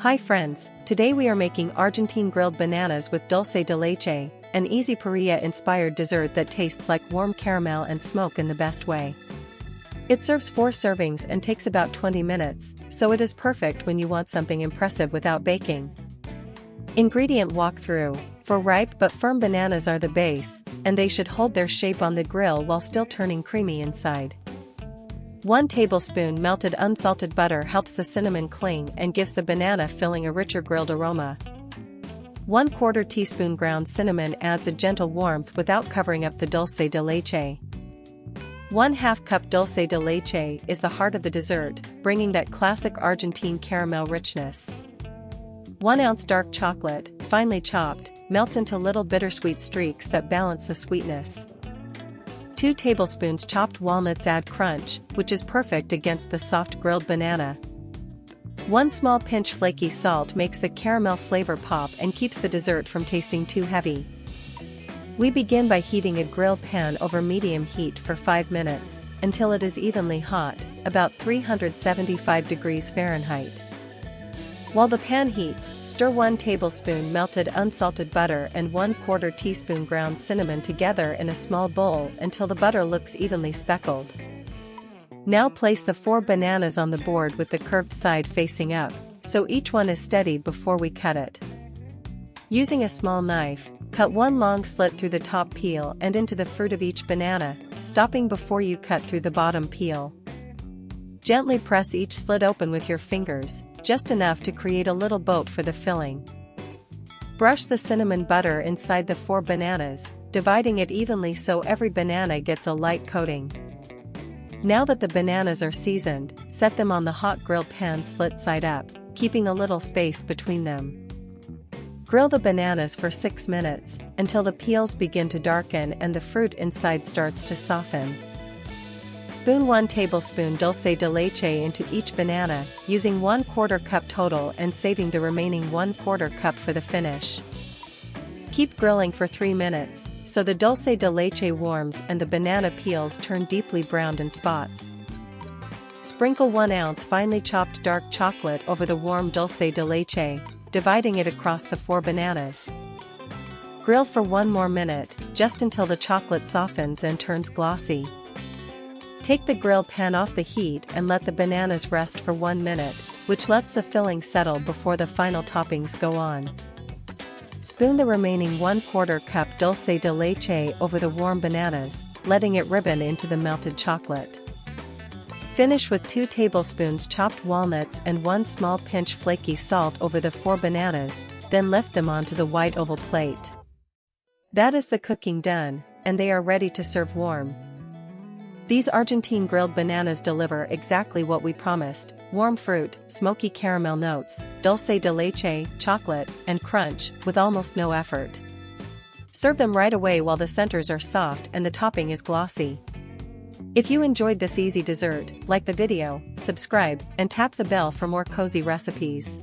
Hi friends, today we are making Argentine grilled bananas with dulce de leche, an easy parrilla-inspired dessert that tastes like warm caramel and smoke in the best way. It serves 4 servings and takes about 20 minutes, so it is perfect when you want something impressive without baking. Ingredient walkthrough: for ripe but firm bananas are the base, and they should hold their shape on the grill while still turning creamy inside. 1 tablespoon melted unsalted butter helps the cinnamon cling and gives the banana filling a richer grilled aroma. 1/4 teaspoon ground cinnamon adds a gentle warmth without covering up the dulce de leche. 1/2 cup dulce de leche is the heart of the dessert, bringing that classic Argentine caramel richness. 1 ounce dark chocolate, finely chopped, melts into little bittersweet streaks that balance the sweetness. 2 tablespoons chopped walnuts add crunch, which is perfect against the soft grilled banana. 1 small pinch flaky salt makes the caramel flavor pop and keeps the dessert from tasting too heavy. We begin by heating a grill pan over medium heat for 5 minutes, until it is evenly hot, about 375 degrees Fahrenheit. While the pan heats, stir 1 tablespoon melted unsalted butter and 1/4 teaspoon ground cinnamon together in a small bowl until the butter looks evenly speckled. Now place the 4 bananas on the board with the curved side facing up, so each one is steady before we cut it. Using a small knife, cut 1 long slit through the top peel and into the fruit of each banana, stopping before you cut through the bottom peel. Gently press each slit open with your fingers, just enough to create a little boat for the filling. Brush the cinnamon butter inside the 4 bananas, dividing it evenly so every banana gets a light coating. Now that the bananas are seasoned, set them on the hot grilled pan slit side up, keeping a little space between them. Grill the bananas for 6 minutes, until the peels begin to darken and the fruit inside starts to soften. Spoon 1 tablespoon dulce de leche into each banana, using 1/4 cup total and saving the remaining 1/4 cup for the finish. Keep grilling for 3 minutes, so the dulce de leche warms and the banana peels turn deeply browned in spots. Sprinkle 1 ounce finely chopped dark chocolate over the warm dulce de leche, dividing it across the 4 bananas. Grill for 1 more minute, just until the chocolate softens and turns glossy. Take the grill pan off the heat and let the bananas rest for 1 minute, which lets the filling settle before the final toppings go on. Spoon the remaining 1/4 cup dulce de leche over the warm bananas, letting it ribbon into the melted chocolate. Finish with 2 tablespoons chopped walnuts and 1 small pinch flaky salt over the 4 bananas, then lift them onto the white oval plate. That is the cooking done, and they are ready to serve warm. These Argentine grilled bananas deliver exactly what we promised: warm fruit, smoky caramel notes, dulce de leche, chocolate, and crunch, with almost no effort. Serve them right away while the centers are soft and the topping is glossy. If you enjoyed this easy dessert, like the video, subscribe, and tap the bell for more cozy recipes.